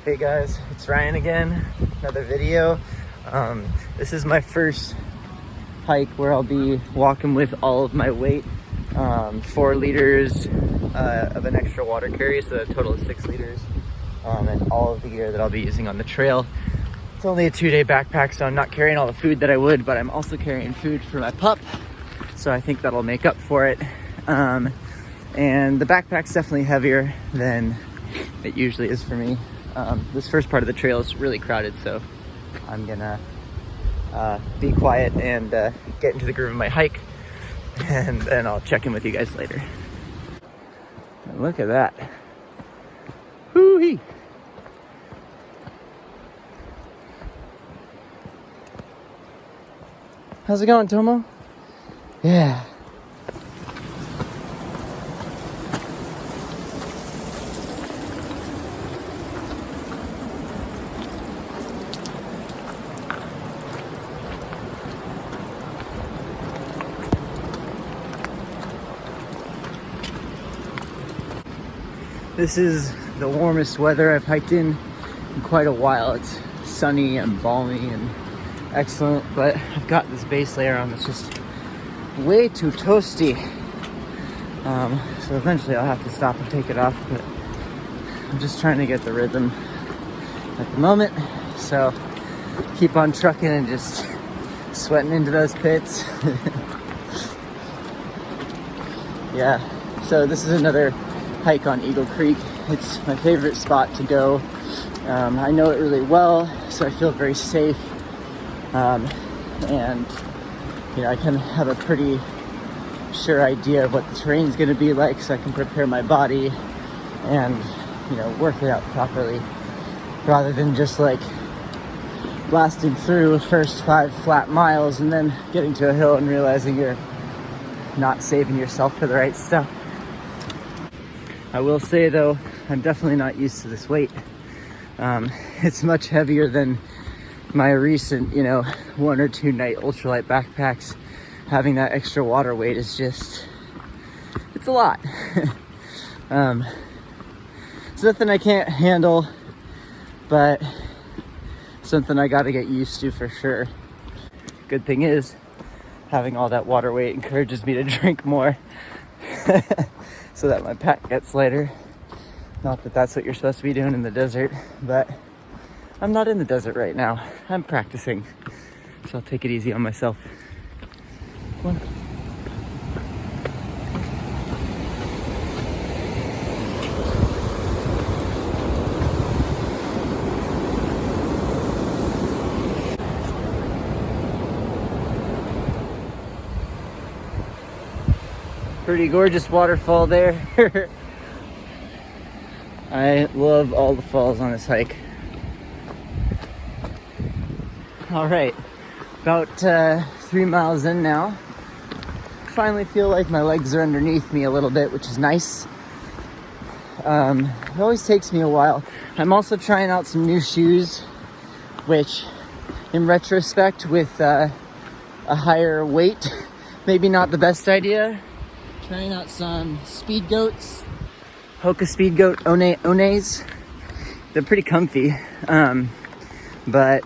Hey guys, it's Ryan again, another video. This is my first hike where I'll be walking with all of my weight, 4 liters of an extra water carry, so a total of 6 liters, and all of the gear that I'll be using on the trail. It's only a 2-day backpack, so I'm not carrying all the food that I would, but I'm also carrying food for my pup, so I think that'll make up for it. And the backpack's definitely heavier than it usually is for me. This first part of the trail is really crowded, so I'm gonna be quiet and get into the groove of my hike, and then I'll check in with you guys later. And look at that. Woo-hee! How's it going, Tomo? Yeah. This is the warmest weather I've hiked in quite a while. It's sunny and balmy and excellent, but I've got this base layer on that's just way too toasty. So eventually I'll have to stop and take it off, but I'm just trying to get the rhythm at the moment. So keep on trucking and just sweating into those pits. Yeah, so this is another hike on Eagle Creek. It's my favorite spot to go. I know it really well, so I feel very safe. And you know, I can have a pretty sure idea of what the terrain's going to be like, so I can prepare my body and, you know, work it out properly, rather than just like blasting through the first 5 flat miles and then getting to a hill and realizing you're not saving yourself for the right stuff. I will say though, I'm definitely not used to this weight. It's much heavier than my recent, 1 or 2 night ultralight backpacks. Having that extra water weight is just, it's a lot. It's nothing I can't handle, but something I gotta get used to for sure. Good thing is, having all that water weight encourages me to drink more. So that my pack gets lighter. Not that that's what you're supposed to be doing in the desert, but I'm not in the desert right now. I'm practicing, so I'll take it easy on myself. One. Pretty gorgeous waterfall there. I love all the falls on this hike. All right, about 3 miles in now. Finally feel like my legs are underneath me a little bit, which is nice. It always takes me a while. I'm also trying out some new shoes, which in retrospect with a higher weight, maybe not the best idea. Trying out some Speed Goats, Hoka Speed Goat Ones. They're pretty comfy, but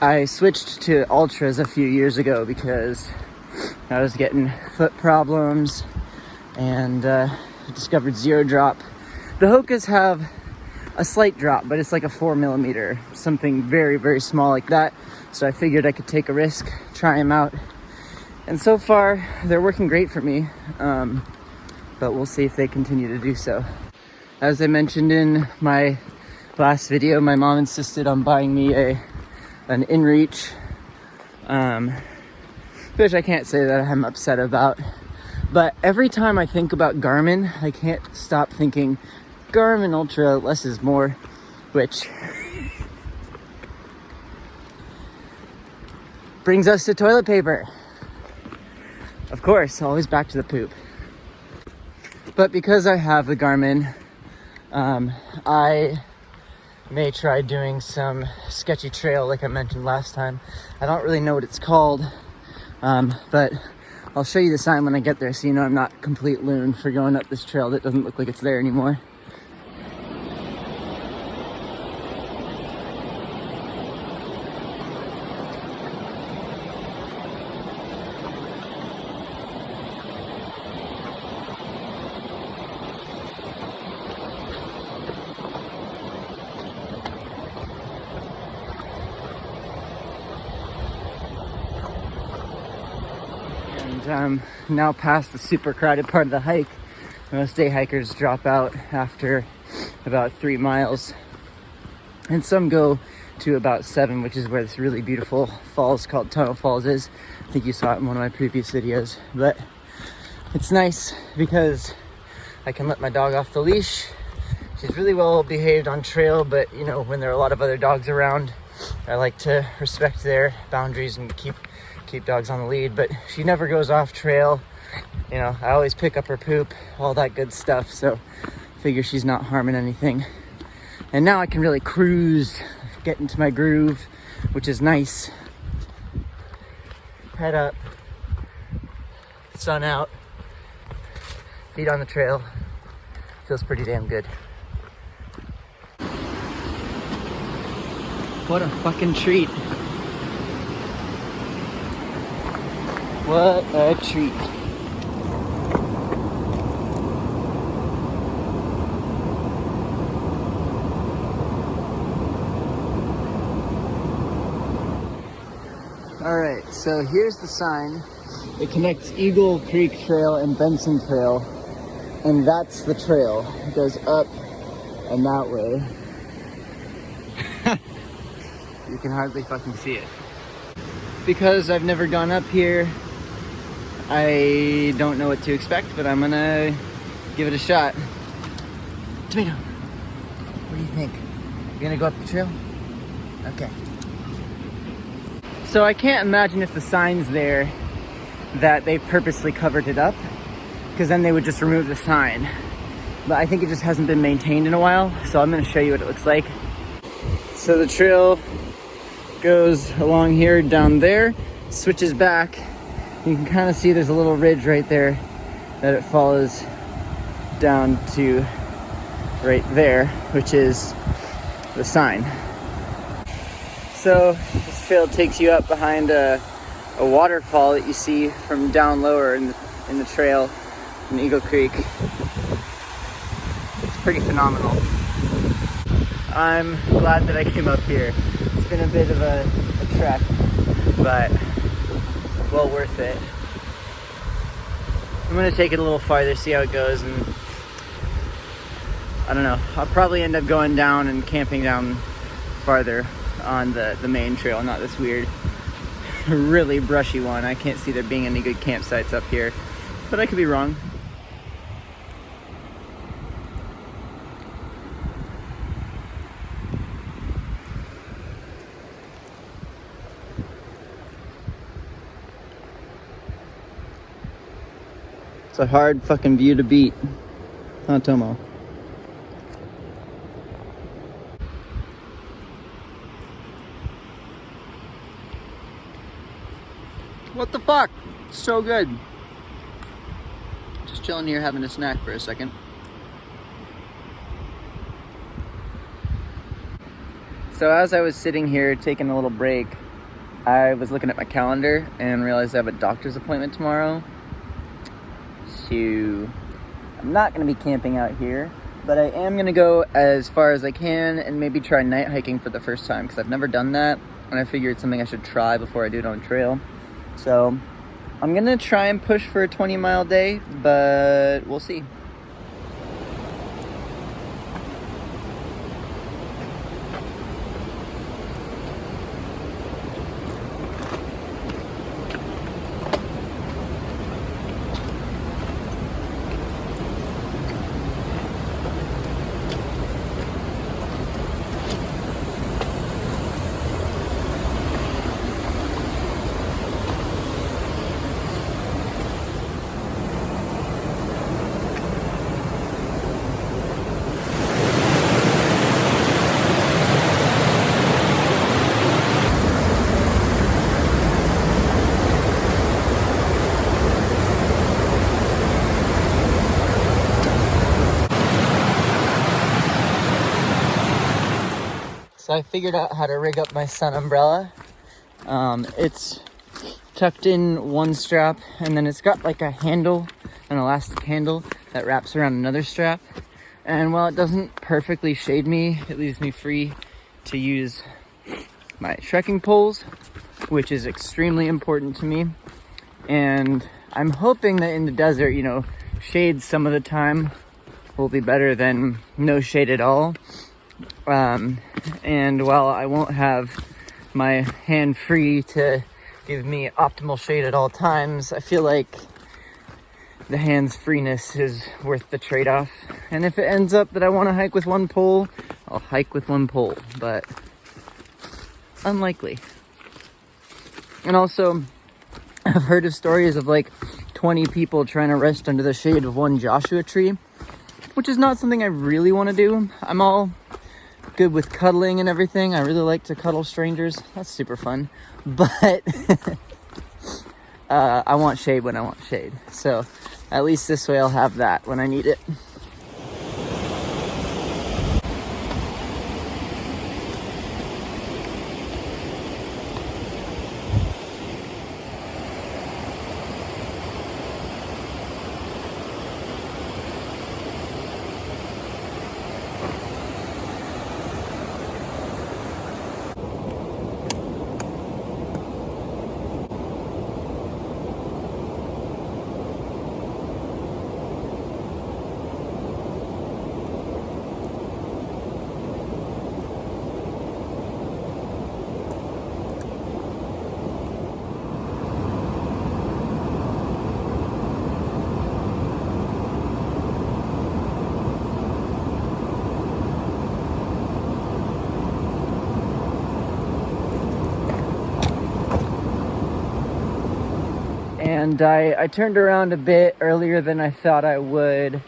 I switched to Ultras a few years ago because I was getting foot problems and discovered zero drop. The Hokas have a slight drop, but it's like a 4mm, something very, very small like that. So I figured I could take a risk, try them out. And so far, they're working great for me, but we'll see if they continue to do so. As I mentioned in my last video, my mom insisted on buying me an InReach, which I can't say that I'm upset about. But every time I think about Garmin, I can't stop thinking Garmin Ultra, less is more, which brings us to toilet paper. Of course, always back to the poop. But because I have the Garmin, I may try doing some sketchy trail like I mentioned last time. I don't really know what it's called, but I'll show you the sign when I get there so you know I'm not a complete loon for going up this trail that doesn't look like it's there anymore. now past the super crowded part of the hike. Most day hikers drop out after about 3 miles, and some go to about 7, which is where this really beautiful falls called Tunnel Falls is. I think you saw it in one of my previous videos, but it's nice because I can let my dog off the leash. She's really well behaved on trail, but you know, when there are a lot of other dogs around, I like to respect their boundaries and keep dogs on the lead. But she never goes off trail. You know, I always pick up her poop, all that good stuff, so I figure she's not harming anything. And now I can really cruise, get into my groove, which is nice. Head up, sun out, feet on the trail. Feels pretty damn good. What a fucking treat. What a treat. All right, so here's the sign. It connects Eagle Creek Trail and Benson Trail, and that's the trail. It goes up and that way. You can hardly fucking see it. Because I've never gone up here, I don't know what to expect, but I'm gonna give it a shot. Tomato, what do you think? You gonna go up the trail? Okay. So I can't imagine if the sign's there that they purposely covered it up, because then they would just remove the sign. But I think it just hasn't been maintained in a while, so I'm gonna show you what it looks like. So the trail goes along here, down there, switches back. You can kind of see there's a little ridge right there that it follows down to right there, which is the sign. So this trail takes you up behind a waterfall that you see from down lower in the trail in Eagle Creek. It's pretty phenomenal. I'm glad that I came up here. It's been a bit of a trek, but well worth it. I'm gonna take it a little farther, see how it goes, and I don't know, I'll probably end up going down and camping down farther on the main trail, not this weird, really brushy one. I can't see there being any good campsites up here, but I could be wrong. It's a hard fucking view to beat. Huh, Tomo? What the fuck? It's so good. Just chilling here having a snack for a second. So as I was sitting here taking a little break, I was looking at my calendar and realized I have a doctor's appointment tomorrow. So I'm not going to be camping out here, but I am going to go as far as I can and maybe try night hiking for the first time, because I've never done that, and I figured it's something I should try before I do it on trail. So I'm going to try and push for a 20-mile day, but we'll see. So I figured out how to rig up my sun umbrella. It's tucked in one strap, and then it's got like a handle, an elastic handle that wraps around another strap. And while it doesn't perfectly shade me, it leaves me free to use my trekking poles, which is extremely important to me. And I'm hoping that in the desert, you know, shade some of the time will be better than no shade at all. And while I won't have my hand free to give me optimal shade at all times, I feel like the hands freeness is worth the trade-off. And if it ends up that I want to hike with one pole, I'll hike with one pole, but unlikely. And also, I've heard of stories of like 20 people trying to rest under the shade of one Joshua tree, which is not something I really want to do. I'm all good with cuddling and everything. I really like to cuddle strangers. That's super fun. But I want shade when I want shade. So at least this way I'll have that when I need it. And I turned around a bit earlier than I thought I would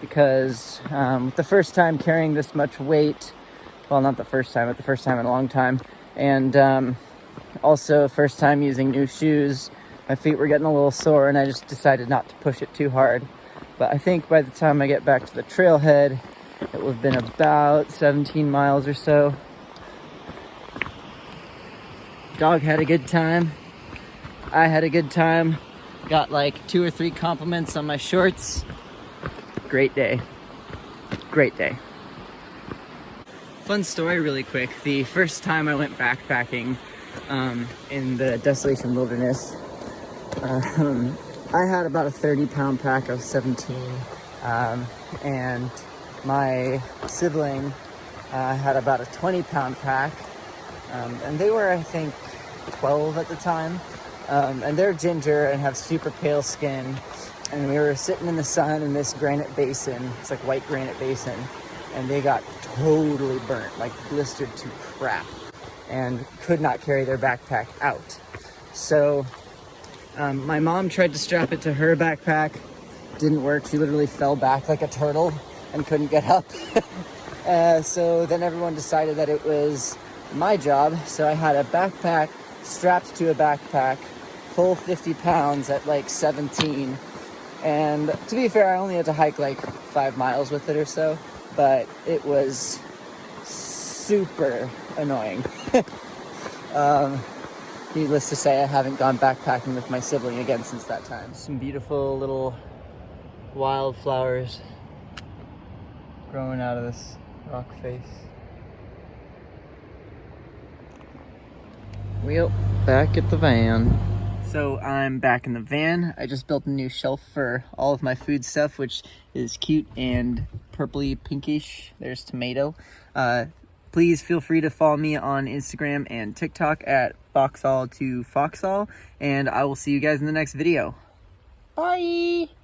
because the first time carrying this much weight, well, not the first time, but the first time in a long time, and also first time using new shoes, my feet were getting a little sore and I just decided not to push it too hard. But I think by the time I get back to the trailhead, it will have been about 17 miles or so. Dog had a good time. I had a good time. Got like 2 or 3 compliments on my shorts. Great day. Great day. Fun story really quick. The first time I went backpacking in the Desolation Wilderness, I had about a 30-pound pack. I was 17. And my sibling had about a 20-pound pack. And they were, I think, 12 at the time. And they're ginger and have super pale skin. And we were sitting in the sun in this granite basin. It's like white granite basin. And they got totally burnt, like blistered to crap. And could not carry their backpack out. So my mom tried to strap it to her backpack. Didn't work. She literally fell back like a turtle and couldn't get up. So then everyone decided that it was my job. So I had a backpack strapped to a backpack, full 50 pounds at like 17. And to be fair, I only had to hike like 5 miles with it or so, but it was super annoying. Needless to say, I haven't gone backpacking with my sibling again since that time. Some beautiful little wildflowers growing out of this rock face. Well, back at the van. So I'm back in the van. I just built a new shelf for all of my food stuff, which is cute and purpley pinkish. There's tomato. Please feel free to follow me on Instagram and TikTok at Foxall2Foxall, and I will see you guys in the next video. Bye!